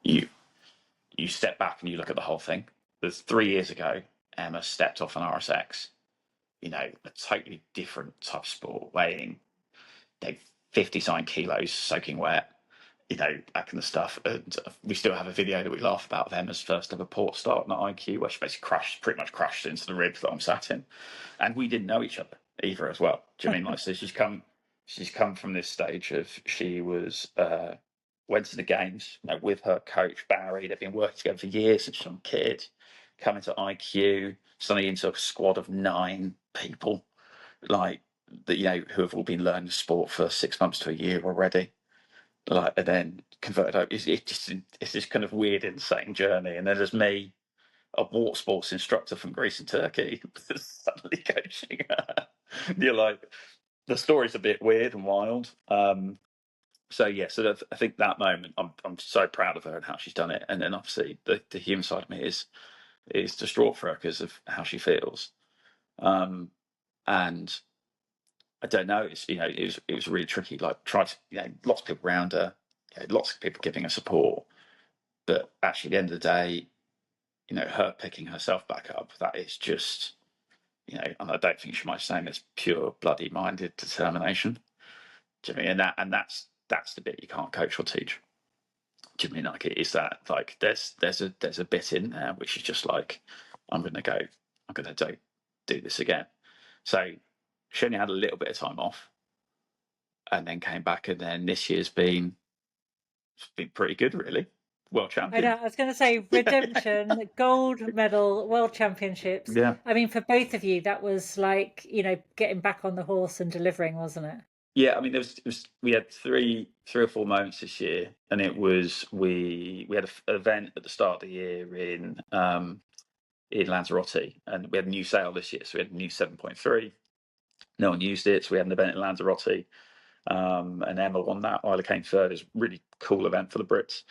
you. You step back and you look at the whole thing. There's 3 years ago, Emma stepped off an RSX. A totally different type of sport, weighing 50-something kilos, soaking wet, that kind of stuff. And we still have a video that we laugh about of Emma's first ever port start at IQ, where she basically pretty much crashed into the ribs that I'm sat in. And we didn't know each other either as well. Do you mean, like, so she's come from this stage of, she was went to the games, with her coach Barry. They've been working together for years since she's a kid. Coming to IQ, suddenly into a squad of 9 people, like, that, who have all been learning sport for 6 months to a year already. Like, and then converted over. It's this kind of weird, insane journey. And then there's me, a water sports instructor from Greece and Turkey, suddenly coaching her. You're like, the story's a bit weird and wild. So I think that moment, I'm so proud of her and how she's done it. And then obviously the human side of me is distraught for her because of how she feels. And I don't know. It was really tricky. Like, tried to, lots of people around her, lots of people giving her support, but actually, at the end of the day, her picking herself back up, that is just, and I don't think she might say it's pure bloody minded determination. Do you mean? And that's the bit you can't coach or teach. Do you mean, like, it is that, like, there's a bit in there which is just like, I'm gonna do this again. So she only had a little bit of time off, and then came back, and then this year's been pretty good, really. World I champion. know, I was going to say redemption, gold medal, world championships. Yeah. I mean, for both of you, that was like, getting back on the horse and delivering, wasn't it? Yeah, I mean, we had three or four moments this year, and it was, we had an event at the start of the year in Lanzarote, and we had a new sail this year, so we had a new 7.3. No one used it, so we had an event in Lanzarote, and Emma won that. Isla came third. It was a really cool event for the Brits,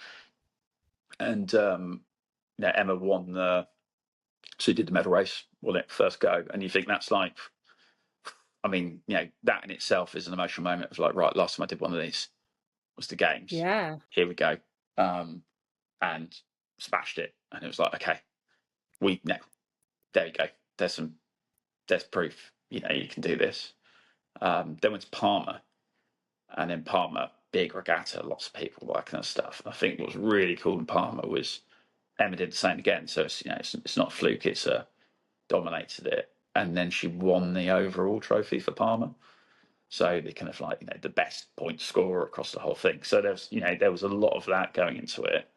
and Emma won so she did the medal race, won it first go, and you think that's like, I mean, that in itself is an emotional moment. It was like, right, last time I did one of these was the games. Yeah. Here we go. And smashed it. And it was like, okay, there you go. There's proof, you can do this. Then went to Palma, and in Palma, big regatta, lots of people, that kind of stuff. And I think what was really cool in Palma was Emma did the same again. So it's not a fluke, it's dominated it. And then she won the overall trophy for Parma. So they kind of, like, the best point scorer across the whole thing. So there was a lot of that going into it.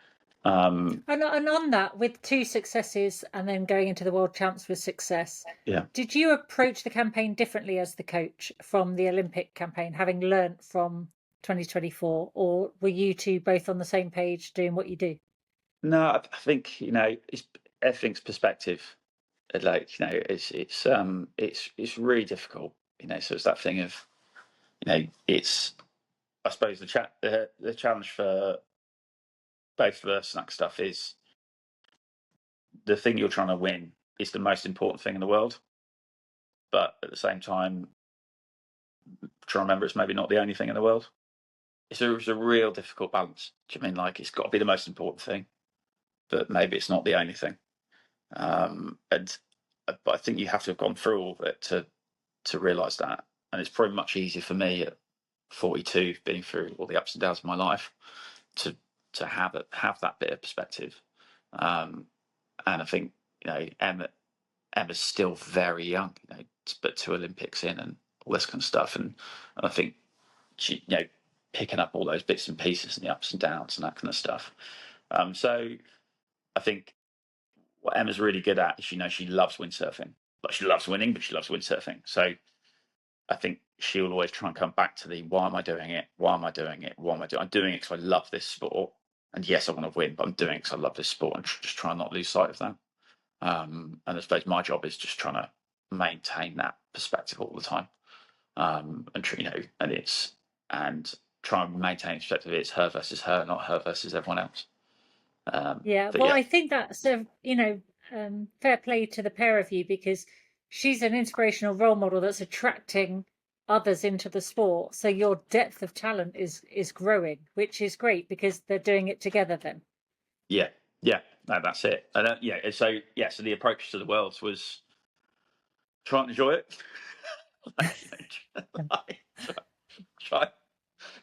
And on that, with 2 successes and then going into the world champs with success, did you approach the campaign differently as the coach from the Olympic campaign, having learnt from 2024, or were you two both on the same page doing what you do? No, I think everything's perspective. Like, it's really difficult. So it's that thing of, it's, I suppose the challenge for both of us and that stuff is, the thing you're trying to win is the most important thing in the world, but at the same time, try to remember it's maybe not the only thing in the world. It's a real difficult balance. Do you mean, like, it's got to be the most important thing, but maybe it's not the only thing. But I think you have to have gone through all of it to realise that. And it's probably much easier for me at 42, being through all the ups and downs of my life, to have that bit of perspective. And I think, Emma's still very young, but 2 Olympics in, and all this kind of stuff. And I think she, picking up all those bits and pieces and the ups and downs and that kind of stuff. So I think what Emma's really good at is, she loves windsurfing. Like, she loves winning, but she loves windsurfing. So I think she'll always try and come back to the, why am I doing it? Why am I doing it? Why am I doing it? I'm doing it because I love this sport. And yes, I want to win, but I'm doing it because I love this sport, and just try and not lose sight of that. And I suppose my job is just trying to maintain that perspective all the time. And try and maintain perspective. It's her versus her, not her versus everyone else. Yeah, well, I think that's fair play to the pair of you, because she's an inspirational role model that's attracting others into the sport. So your depth of talent is growing, which is great because they're doing it together then. Yeah, no, that's it. And so the approach to the Worlds was try and enjoy it.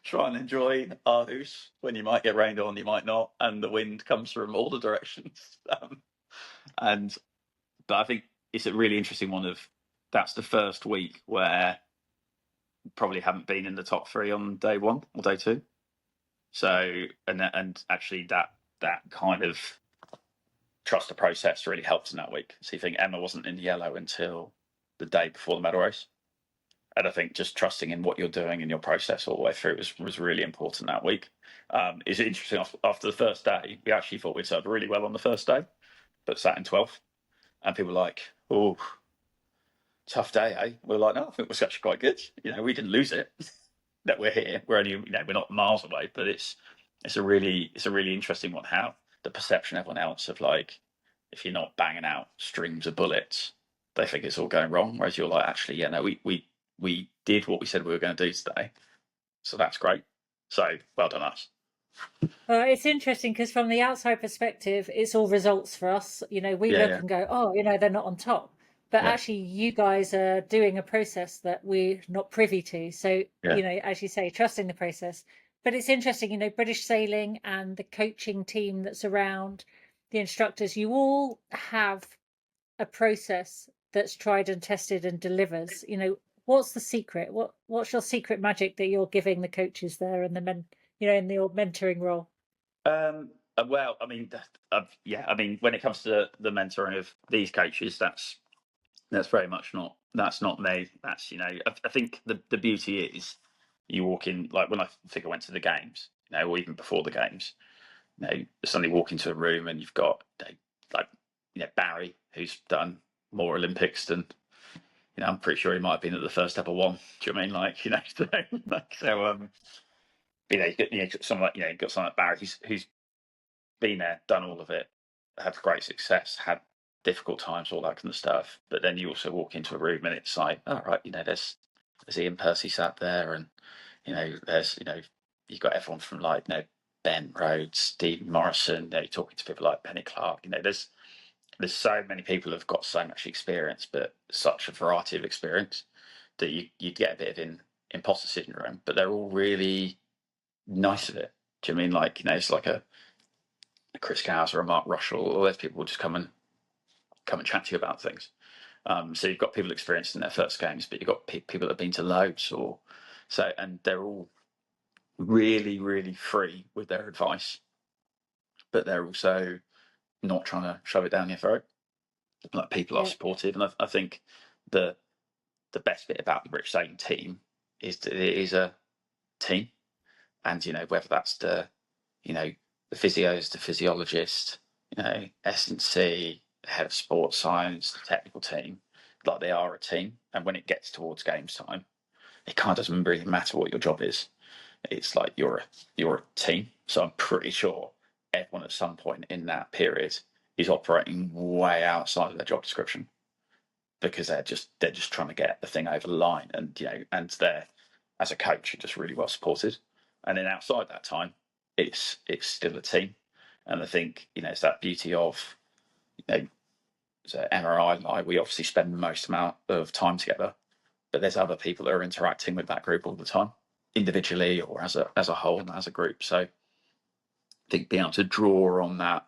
Try and enjoy Aarhus when you might get rained on, you might not, and the wind comes from all the directions. But I think it's a really interesting one. That's the first week where probably haven't been in the top 3 on day 1 or day 2. So and actually that kind of trust the process really helps in that week. So you think Emma wasn't in yellow until the day before the medal race. And I think just trusting in what you're doing in your process all the way through was really important that week. It's interesting, after the first day, we actually thought we'd served really well on the first day, but sat in 12th. And people were like, oh, tough day, eh? We're like, no, I think we're actually quite good. We didn't lose it. That we're here. We're only, we're not miles away, but it's a really interesting one, how the perception of everyone else of, like, if you're not banging out streams of bullets, they think it's all going wrong. Whereas you're like, actually, we did what we said we were going to do today. So that's great. So well done us. It's interesting because from the outside perspective, it's all results for us. We look and go, oh, they're not on top. But actually, you guys are doing a process that we're not privy to. So, as you say, trusting the process. But it's interesting, British Sailing and the coaching team that's around, the instructors, you all have a process that's tried and tested and delivers. What's the secret? What's your secret magic that you're giving the coaches there and the men, in your mentoring role? Well, I mean, when it comes to the mentoring of these coaches, that's very much not me. That's I think the beauty is, you walk in, like when I think I went to the games, or even before the games, suddenly walk into a room and you've got Barry, who's done more Olympics than, I'm pretty sure he might have been at the first ever one. Do you know what I mean? You've got someone like Barry who's been there, done all of it, had great success, had difficult times, all that kind of stuff. But then you also walk into a room and it's like, all right, there's Ian Percy sat there, and there's you've got everyone from like Ben Rhodes, Steve Morrison, talking to people like Penny Clark. There's so many people who've got so much experience, but such a variety of experience, that you get a bit of imposter syndrome. But they're all really nice of it. Do you know what I mean? It's like a Chris Cowes or a Mark Russell, all those people will just come and chat to you about things. So you've got people experienced in their first games, but you've got people that have been to loads, and they're all really, really free with their advice, but they're also not trying to shove it down your throat. Like, people are supportive, and I think the best bit about the British Sailing team is that it is a team, and whether that's the physios, the physiologist, S&C, head of sports science, the technical team, like, they are a team. And when it gets towards games time, it kind of doesn't really matter what your job is. It's like you're a team. So I'm pretty sure everyone at some point in that period is operating way outside of their job description, because they're just trying to get the thing over the line, and they're, as a coach, you're just really well supported. And then outside that time, it's still a team. And I think it's that beauty of so Emma and I, we obviously spend the most amount of time together, but there's other people that are interacting with that group all the time, individually or as a whole and as a group. So I think being able to draw on that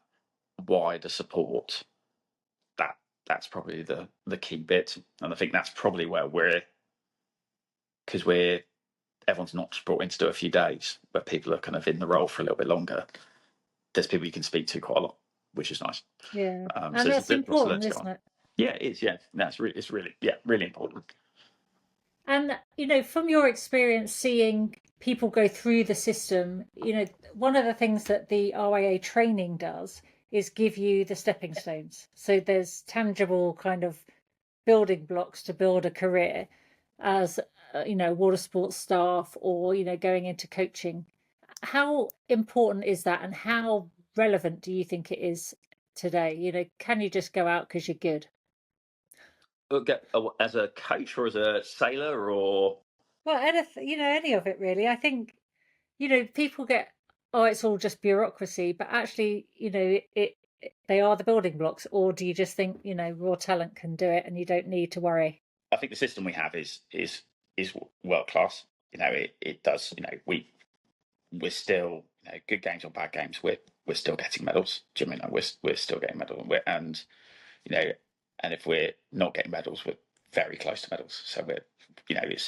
wider support, that's probably the key bit. And I think that's probably where because everyone's not just brought in to do a few days, where people are kind of in the role for a little bit longer. There's people you can speak to quite a lot, which is nice. Yeah, and So that's there's lots to learn important, to go isn't on. it? Yeah, it is. Yeah, no, it's really really important. And from your experience seeing people go through the system, one of the things that the RIA training does is give you the stepping stones. So there's tangible kind of building blocks to build a career as water sports staff, or going into coaching. How important is that, and how relevant do you think it is today? Can you just go out because you're good? As a coach or as a sailor or Well, anything, any of it really. I think, people get, oh, it's all just bureaucracy, but actually, they are the building blocks. Or do you just think, raw talent can do it and you don't need to worry? I think the system we have is world class. It does. We're still, good games or bad games, we're still getting medals. Do you mean we're still getting medals? And and if we're not getting medals, we're very close to medals. So we're,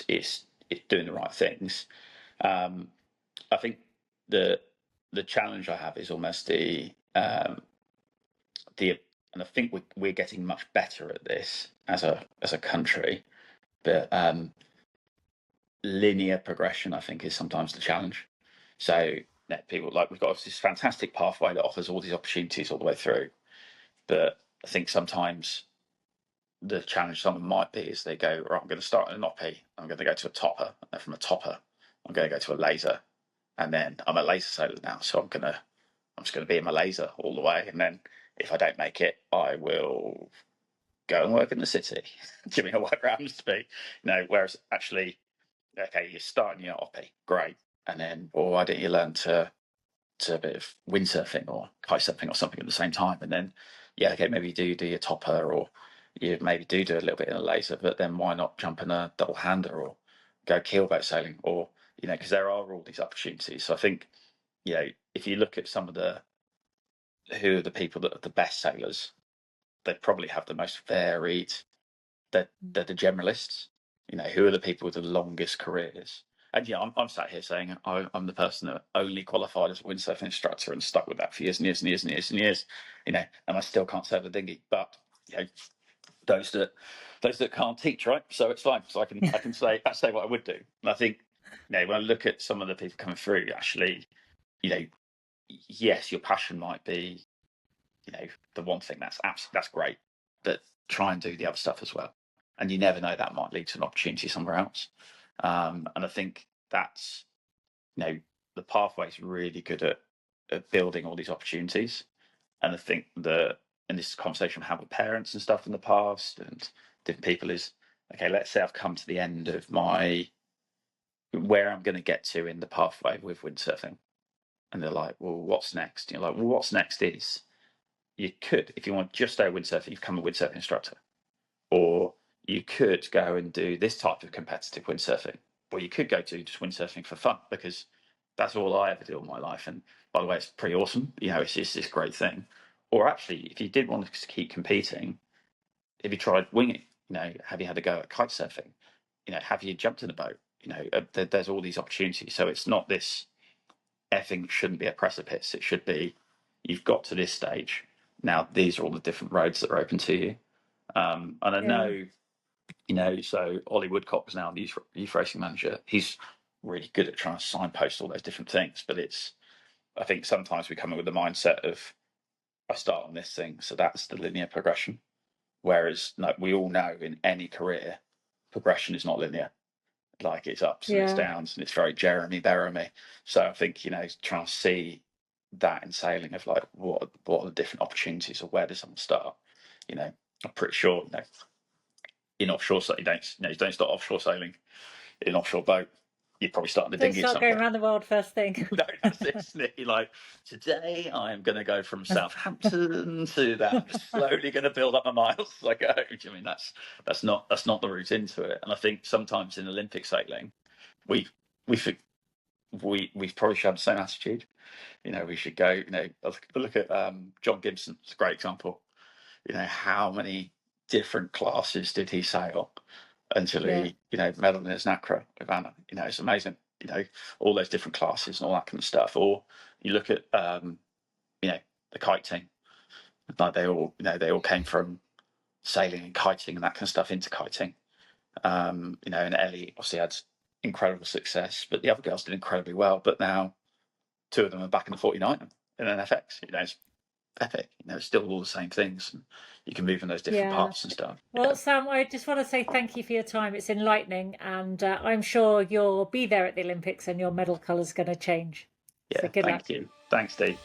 it's doing the right things. I think the challenge I have is almost and I think we're getting much better at this as a country, but linear progression, I think, is sometimes the challenge. So people, like, we've got this fantastic pathway that offers all these opportunities all the way through, but I think sometimes the challenge someone might be is they go, right, I'm going to start at an oppie, I'm going to go to a topper, and from a topper I'm going to go to a laser, and then I'm a laser sailor now, so I'm just going to be in my laser all the way, and then if I don't make it, I will go and work in the city. Do you mean, or whatever it happens to be? Whereas actually, okay, you're starting your oppie, great, and then, well, why don't you learn to a bit of windsurfing or kite surfing or something at the same time, and then, yeah, okay, maybe you do your topper, or you maybe do a little bit in a laser, but then why not jump in a double hander or go keelboat sailing, or because there are all these opportunities. So I think, if you look at some of who are the people that are the best sailors, they probably have the most varied. They're the generalists. Who are the people with the longest careers? And I'm sat here saying I'm the person that only qualified as a windsurfing instructor and stuck with that for years and years and years and years and years. And I still can't sail a dinghy. But those that can't teach, right? So it's fine. So I can say what I would do. And I think, when I look at some of the people coming through, actually, yes, your passion might be, the one thing that's great, but try and do the other stuff as well. And you never know, that might lead to an opportunity somewhere else. And I think that's, the pathway's really good at building all these opportunities. And I think in this conversation we had with parents and stuff in the past and different people is, okay, let's say I've come to the end of where I'm going to get to in the pathway with windsurfing. And they're like, well, what's next? You're like, well, what's next is, you could, if you want to just stay windsurfing, you become a windsurfing instructor. Or you could go and do this type of competitive windsurfing. Or you could go to just windsurfing for fun, because that's all I ever did all my life. And by the way, it's pretty awesome. It's just this great thing. Or actually, if you did want to keep competing, have you tried winging? Have you had a go at kite surfing? Have you jumped in a boat? There's all these opportunities. So it's not this, effing shouldn't be a precipice. It should be, you've got to this stage. Now, these are all the different roads that are open to you. And I know, so Ollie Woodcock's now the youth racing manager. He's really good at trying to signpost all those different things. But I think sometimes we come in with the mindset of, I start on this thing, so that's the linear progression. Whereas, no, we all know in any career, progression is not linear. Like, it's ups and it's downs, and it's very Jeremy Beremy. So I think, trying to see that in sailing of, like, what are the different opportunities, or where does someone start? I'm pretty sure, in offshore sailing, you don't start offshore sailing in an offshore boat. You'd probably start in a Don't dinghy start going somewhere. around the world first thing. No, that's it, isn't it? You're like, today I am going to go from Southampton to that. I'm just slowly going to build up my miles as I go. Do you mean that's not the route into it? And I think sometimes in Olympic sailing, we probably should have the same attitude. We should go. Look at John Gibson. It's a great example. How many different classes did he sail? until Yeah. he, medalled in his NACRA with Anna. It's amazing. All those different classes and all that kind of stuff. Or you look at, the kite team. Like they all came from sailing and kiting and that kind of stuff into kiting. And Ellie obviously had incredible success, but the other girls did incredibly well. But now two of them are back in the 49 in an FX. It's epic. It's still all the same things. And you can move in those different parts and stuff. Well, Sam, I just want to say thank you for your time. It's enlightening, and I'm sure you'll be there at the Olympics and your medal colour's going to change. Yeah, So good luck. thank you. Thanks, Steve.